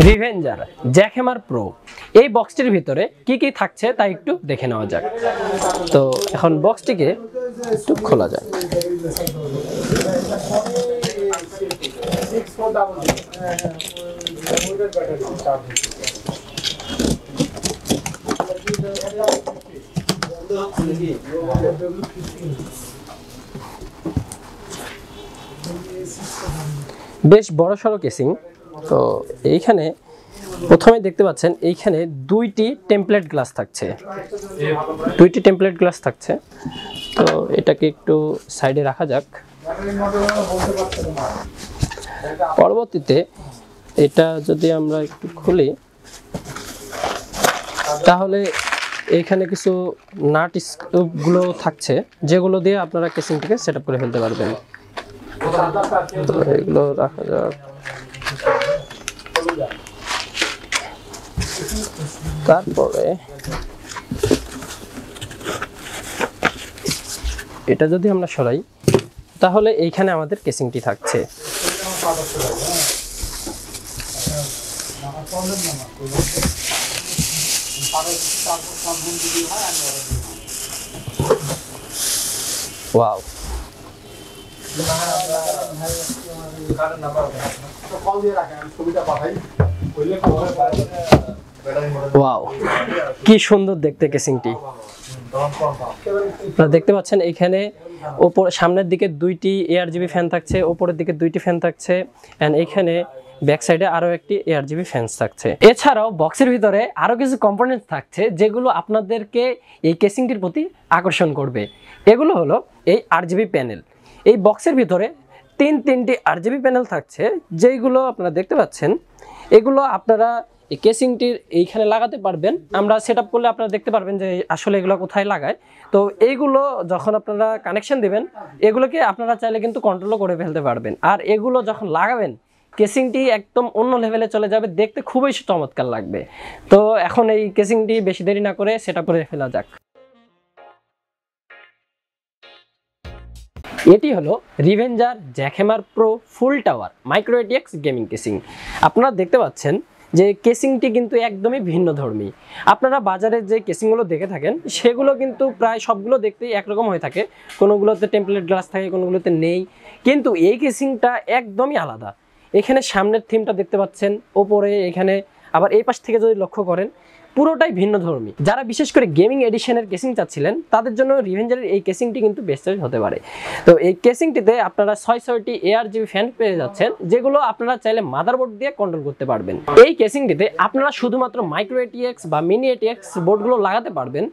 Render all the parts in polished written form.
রিভেঞ্জার Jackhammer pro এই বক্সটির ভিতরে কি কি থাকছে তা একটু দেখে নেওয়া যাক। তো এখন বক্সটিকে একটু খোলা যাক। বেশ বড়সড় কেসিং। তো এইখানে প্রথমে দেখতে পাচ্ছেন এইখানে দুইটি টেমপ্লেট গ্লাস থাকছে, তো এটাকে একটু সাইডে রাখা যাক। পরবর্তীতে এটা যদি আমরা একটু খুলি তাহলে এইখানে কিছু নাট স্ক্রুগুলো থাকছে যেগুলো দিয়ে আপনারা কেসিংটাকে সেট আপ করে ফেলতে পারবেন। তো এগুলো রাখা যাক। তারপরে এটা যদি আমরা সরাই তাহলে এইখানে আমাদের কেসিংটি থাকছে। ওয়াও, ওয়াও কি সুন্দর দেখতে কেসিংটি। আপনারা দেখতে পাচ্ছেন এখানে উপর সামনের দিকে দুইটি argb ফ্যান থাকছে, উপরের দিকে দুইটি ফ্যান থাকছে, এন্ড এখানে ব্যাক সাইডে আরো একটি argb ফ্যান থাকছে। এছাড়াও বক্সের ভিতরে আরো কিছু কম্পোনেন্ট থাকছে যেগুলো আপনাদেরকে এই কেসিংটির প্রতি আকর্ষণ করবে। এগুলো হলো এই argb প্যানেল। এই বক্সের ভিতরে তিনটি argb প্যানেল থাকছে যেগুলো আপনারা দেখতে পাচ্ছেন। এগুলো আপনারা এই কেসিংটির এইখানে লাগাতে পারবেন। আমরা সেট আপ করলে আপনারা দেখতে পারবেন যে আসলে এগুলো কোথায় লাগায়। তো এইগুলো যখন আপনারা কানেকশন দিবেন এগুলোকে আপনারা চাইলে কিন্তু কন্ট্রোলও করে ফেলতে পারবেন। আর এগুলো যখন লাগাবেন কেসিংটি একদম অন্য লেভেলে চলে যাবে, দেখতে খুবই চমৎকার লাগবে। তো এখন এই কেসিংটি বেশি দেরি না করে সেট আপ করে ফেলা যাক। এটি হলো Revenger Jackhammer Pro full tower micro ATX gaming casing. আপনারা দেখতে পাচ্ছেন যে কেসিংটি কিন্তু একদমই ভিন্নধর্মী। আপনারা বাজারে যে কেসিংগুলো দেখে থাকেন সেগুলো কিন্তু প্রায় সবগুলো দেখতেই একরকম হয়ে থাকে, কোনোগুলোতে টেমপ্লেট গ্লাস থাকে, কোনোগুলোতে নেই, কিন্তু এই কেসিংটা একদমই আলাদা। এখানে সামনের থিমটা দেখতে পাচ্ছেন, ওপরে এখানে আবার এই পাশ থেকে যদি লক্ষ্য করেন পুরোটাই ভিন্নধর্মী। যারা বিশেষ করে গেমিং এডিশনের কেসিং চাচ্ছিলেন তাদের জন্য রিভেঞ্জারের এই কেসিংটি কিন্তু বেস্ট চয়েস হতে পারে। তো এই কেসিংটিতে আপনারা 6টি argb ফ্যান পেয়ে যাচ্ছেন যেগুলো আপনারা চাইলে মাদারবোর্ড দিয়ে কন্ট্রোল করতে পারবেন। এই কেসিংটিতে আপনারা শুধুমাত্র মাইক্রো ATX বা মিনি ATX বোর্ডগুলো লাগাতে পারবেন।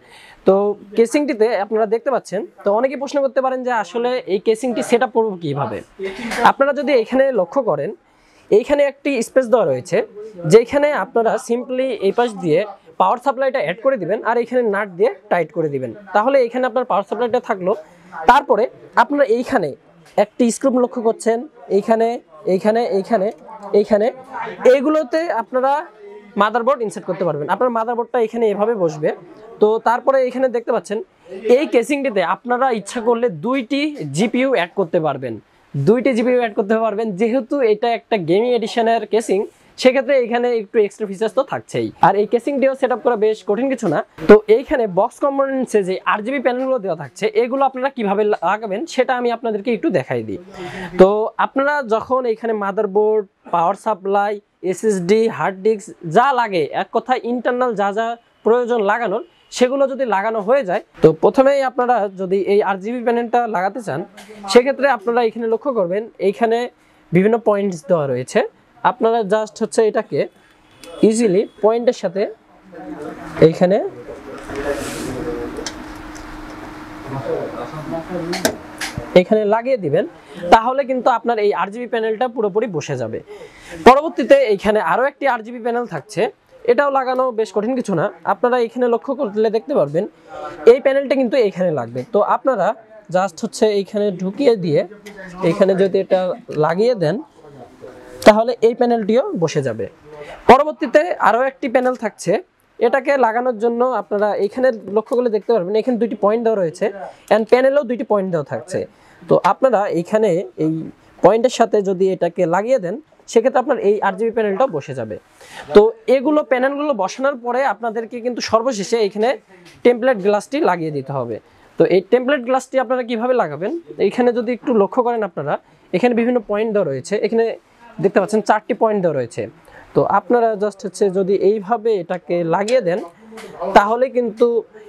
তো কেসিংটিতে আপনারা দেখতে পাচ্ছেন। তো অনেকে প্রশ্ন করতে পারেন যে আসলে এই কেসিংটি সেট আপ করবো কীভাবে। আপনারা যদি এখানে লক্ষ্য করেন এইখানে একটি স্পেস দেওয়া রয়েছে যেখানে আপনারা সিম্পলি এই পাশ দিয়ে পাওয়ার সাপ্লাইটা অ্যাড করে দিবেন আর এখানে নাট দিয়ে টাইট করে দিবেন, তাহলে এখানে আপনার পাওয়ার সাপ্লাইটা থাকলো। তারপরে আপনারা এইখানে একটি স্ক্রু লক্ষ্য করছেন, এইখানে এইখানে এইখানে এইখানে এইগুলোতে আপনারা মাদারবোর্ড ইনসার্ট করতে পারবেন। আপনার মাদারবোর্ডটা এখানে এভাবে বসবে। তো তারপরে এখানে দেখতে পাচ্ছেন এই কেসিংটিতে আপনারা ইচ্ছা করলে 2টি GPU অ্যাড করতে পারবেন, যেহেতু এটা একটা গেমিং এডিশনের কেসিং সেক্ষেত্রে এখানে একটু এক্সট্রা ফিচার্স তো থাকছেই। আর এই কেসিংটিও সেট আপ করা বেশ কঠিন কিছু না। তো এইখানে বক্স কম্পোনেন্টসে যে argb প্যানেলগুলো দেওয়া থাকছে এগুলো আপনারা কিভাবে লাগাবেন সেটা আমি আপনাদেরকে একটু দেখাই দিই। তো আপনারা যখন এখানে motherboard, power supply, SSD, hard disk যা লাগে, এক কথায় ইন্টারনাল যা যা প্রয়োজন লাগানোর সেগুলো যদি লাগানো হয়ে যায়, তো প্রথমেই আপনারা যদি এই argb প্যানেলটা লাগাতে চান সেক্ষেত্রে আপনারা এখানে লক্ষ্য করবেন এইখানে বিভিন্ন পয়েন্টস দেওয়া রয়েছে। আপনারা জাস্ট হচ্ছে এটাকে ইজিলি পয়েন্টের সাথে এইখানে লাগিয়ে দিবেন, তাহলে কিন্তু আপনার এই argb প্যানেলটা পুরোপুরি বসে যাবে। পরবর্তীতে এইখানে আরো একটি argb প্যানেল থাকছে এটাও লাগানো বেশ কঠিন কিছু না। আপনারা এখানে লক্ষ্য করলে দেখতে পারবেন এই প্যানেলটা কিন্তু এখানে লাগবে। তো আপনারা জাস্ট হচ্ছে এইখানে ঢুকিয়ে দিয়ে এখানে যদি এটা লাগিয়ে দেন তাহলে এই প্যানেলটিও বসে যাবে। পরবর্তীতে আরও একটি প্যানেল থাকছে, এটাকে লাগানোর জন্য আপনারা এখানে লক্ষ্য করলে দেখতে পারবেন এখানে দুইটি পয়েন্ট দেওয়া রয়েছে অ্যান্ড প্যানেলেও দুইটি পয়েন্ট দেওয়া থাকছে। তো আপনারা এইখানে এই পয়েন্টের সাথে যদি এটাকে লাগিয়ে দেন সেক্ষেত্রে আপনার এই আরজিবি প্যানেলটাও বসে যাবে। তো এগুলো প্যানেলগুলো বসানোর পরে আপনাদেরকে কিন্তু সর্বশেষে এখানে টেমপ্লেট গ্লাসটি লাগিয়ে দিতে হবে। তো এই টেমপ্লেট গ্লাসটি আপনারা কিভাবে লাগাবেন, এইখানে যদি একটু লক্ষ্য করেন আপনারা এখানে বিভিন্ন পয়েন্ট দেওয়া রয়েছে, এখানে দেখতে পাচ্ছেন 4টি পয়েন্ট দেওয়া রয়েছে। তো আপনারা জাস্ট হচ্ছে যদি এইভাবে এটাকে লাগিয়ে দেন তাহলে কিন্তু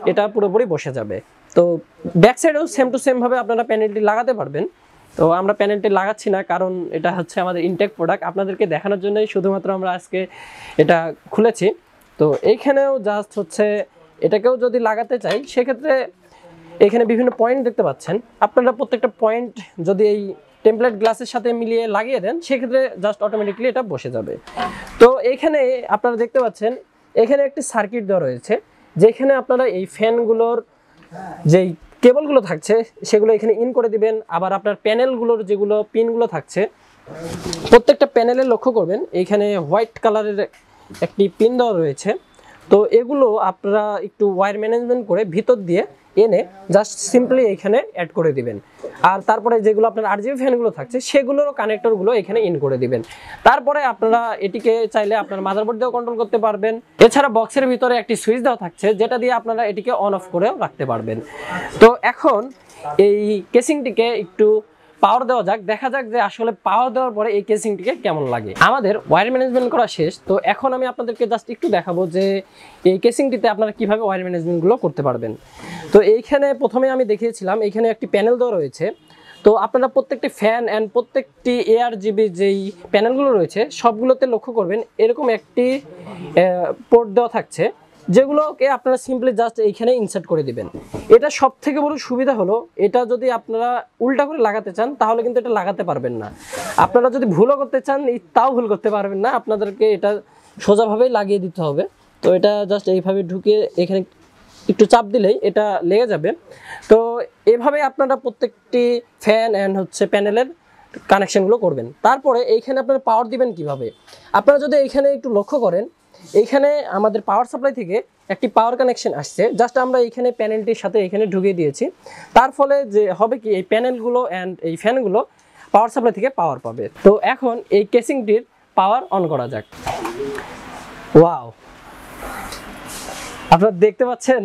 এটা পুরোপুরি বসে যাবে। তো ব্যাক সাইডেও সেম টু সেম ভাবে আপনারা প্যানেলটি লাগাতে পারবেন। তো আমরা প্যানেলটি লাগাচ্ছি না, কারণ এটা হচ্ছে আমাদের ইনটেক প্রোডাক্ট, আপনাদেরকে দেখানোর জন্যই শুধুমাত্র আমরা আজকে এটা খুলেছি। তো এইখানেও জাস্ট হচ্ছে এটাকেও যদি লাগাতে চাই সেক্ষেত্রে এখানে বিভিন্ন পয়েন্ট দেখতে পাচ্ছেন, আপনারা প্রত্যেকটা পয়েন্ট যদি এই টেমপ্লেট গ্লাসের সাথে মিলিয়ে লাগিয়ে দেন সেক্ষেত্রে জাস্ট অটোমেটিকলি এটা বসে যাবে। তো এইখানে আপনারা দেখতে পাচ্ছেন এখানে একটি সার্কিট দেওয়া রয়েছে, যেখানে আপনারা এই ফ্যানগুলোর যেই কেবলগুলো থাকছে সেগুলো এখানে ইন করে দিবেন। আবার আপনার প্যানেলগুলোর যেগুলো পিনগুলো থাকছে প্রত্যেকটা প্যানেলে লক্ষ্য করবেন এইখানে হোয়াইট কালারের একটি পিন দেওয়া রয়েছে। তো এগুলো আপনারা একটু ওয়্যার ম্যানেজমেন্ট করে ভিতর দিয়ে এনে জাস্ট সিম্পলি এখানে অ্যাড করে দিবেন। আর তারপরে যেগুলো আপনার আরজিবি ফ্যানগুলো থাকছে সেগুলোর কানেক্টরগুলো এখানে ইন করে দিবেন। তারপরে আপনারা এটিকে চাইলে আপনার মাদারবোর্ড দিয়েও কন্ট্রোল করতে পারবেন। এছাড়া বক্সের ভিতরে একটি সুইচ দেওয়া থাকছে যেটা দিয়ে আপনারা এটিকে অন অফ করেও রাখতে পারবেন। তো এখন এই কেসিংটিকে একটু পাওয়ার দেওয়া যাক, দেখা যাক যে আসলে পাওয়ার দেওয়ার পরে এই কেসিংটিকে কেমন লাগে। আমাদের ওয়্যার ম্যানেজমেন্ট করা শেষ। তো এখন আমি আপনাদেরকে জাস্ট একটু দেখাবো যে এই কেসিংটিতে আপনারা কিভাবে ওয়্যার ম্যানেজমেন্টগুলো করতে পারবেন। তো এইখানে প্রথমে আমি দেখিয়েছিলাম এইখানে একটি প্যানেল দেওয়া রয়েছে। তো আপনারা প্রত্যেকটি ফ্যান অ্যান্ড প্রত্যেকটি এআরজিবি যেই প্যানেলগুলো রয়েছে সবগুলোতে লক্ষ্য করবেন এরকম একটি পোর্ট দেওয়া থাকছে, যেগুলোকে আপনারা সিম্পলি জাস্ট এইখানে ইনসার্ট করে দিবেন। এটা সব থেকে বড় সুবিধা হলো এটা যদি আপনারা উল্টা করে লাগাতে চান তাহলে কিন্তু এটা লাগাতে পারবেন না। আপনারা যদি ভুলও করতে চান তাও ভুল করতে পারবেন না, আপনাদেরকে এটা সোজাভাবেই লাগিয়ে দিতে হবে। তো এটা জাস্ট এইভাবে ঢুকিয়ে এখানে একটু চাপ দিলেই এটা লেগে যাবে। তো এভাবে আপনারা প্রত্যেকটি ফ্যান অ্যান্ড হচ্ছে প্যানেলের কানেকশনগুলো করবেন। তারপরে এইখানে আপনারা পাওয়ার দিবেন কিভাবে, আপনারা যদি এইখানে একটু লক্ষ্য করেন এইখানে আমাদের পাওয়ার সাপ্লাই থেকে একটি পাওয়ার কানেকশন আসছে, জাস্ট আমরা এইখানে প্যানেলটির সাথে এখানে ঢুকিয়ে দিয়েছি। তার ফলে যে হবে কি এই প্যানেলগুলো অ্যান্ড এই ফ্যানগুলো পাওয়ার সাপ্লাই থেকে পাওয়ার পাবে। তো এখন এই কেসিংটির পাওয়ার অন করা যাক। ওয়াও, আপনারা দেখতে পাচ্ছেন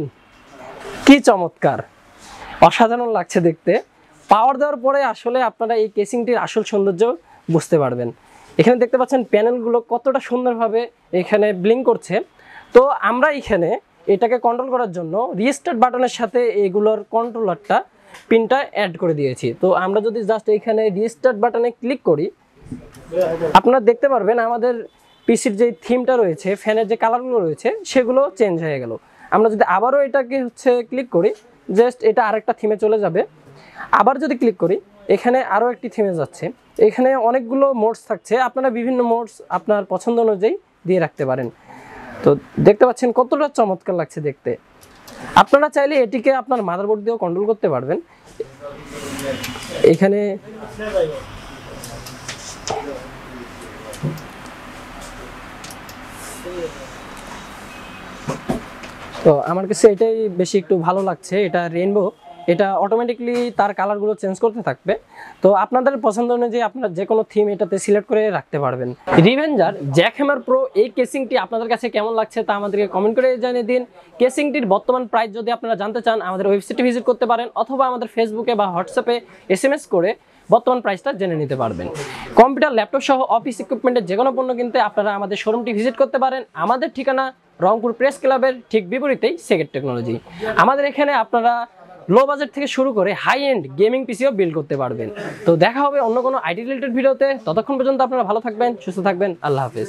কি চমৎকার, অসাধারণ লাগছে দেখতে। পাওয়ার দেওয়ার পরে আসলে আপনারা এই কেসিংটির আসল সৌন্দর্য বুঝতে পারবেন। এখানে দেখতে পাচ্ছেন প্যানেলগুলো কতটা সুন্দরভাবে এখানে ব্লিঙ্ক করছে। তো আমরা এখানে এটাকে কন্ট্রোল করার জন্য রিস্টার্ট বাটনের সাথে এগুলোর কন্ট্রোলারটা পিনটা অ্যাড করে দিয়েছি। তো আমরা যদি জাস্ট এখানে রিস্টার্ট বাটনে ক্লিক করি আপনারা দেখতে পারবেন আমাদের পিসির যে থিমটা রয়েছে, ফ্যানের যে কালারগুলো রয়েছে সেগুলো চেঞ্জ হয়ে গেল। আমরা যদি আবারও এটাকে হচ্ছে ক্লিক করি জাস্ট এটা আরেকটা থিমে চলে যাবে। আবার যদি ক্লিক করি এখানে আরও একটি থিমে যাচ্ছে। এখানে অনেকগুলো মোডস থাকছে, আপনারা বিভিন্ন মোডস আপনার পছন্দ অনুযায়ী দিয়ে রাখতে পারেন। তো দেখতে পাচ্ছেন কতটা চমৎকার লাগছে দেখতে। আপনারা চাইলে এটিকে আপনার মাদারবোর্ড দিয়েও কন্ট্রোল করতে পারবেন। এখানে তো আমার কাছে এটাই বেশি একটু ভালো লাগছে, এটা রেইনবো, এটা অটোমেটিকলি তার কালারগুলো চেঞ্জ করতে থাকবে। তো আপনাদের পছন্দ অনুযায়ী আপনারা যে কোনো থিম এটাতে সিলেক্ট করে রাখতে পারবেন। রিভেঞ্জার জ্যাকহ্যামার প্রো এই কেসিংটি আপনাদের কাছে কেমন লাগছে তা আমাদেরকে কমেন্ট করে জানিয়ে দিন। কেসিংটির বর্তমান প্রাইস যদি আপনারা জানতে চান আমাদের ওয়েবসাইটে ভিজিট করতে পারেন, অথবা আমাদের ফেসবুকে বা হোয়াটসঅ্যাপে SMS করে বর্তমান প্রাইসটা জেনে নিতে পারবেন। কম্পিউটার, ল্যাপটপ সহ অফিস ইকুইপমেন্টের যে কোনো পণ্য কিনতে আপনারা আমাদের শোরুমটি ভিজিট করতে পারেন। আমাদের ঠিকানা রংপুর প্রেস ক্লাবের ঠিক বিপরীতেই সেগেট টেকনোলজি। আমাদের এখানে আপনারা লো বাজেট থেকে শুরু করে হাই এন্ড গেমিং পিসিও বিল্ড করতে পারবেন। তো দেখা হবে অন্য কোনো আইটি রিলেটেড ভিডিওতে। ততক্ষণ পর্যন্ত আপনারা ভালো থাকবেন, সুস্থ থাকবেন। আল্লাহ হাফেজ।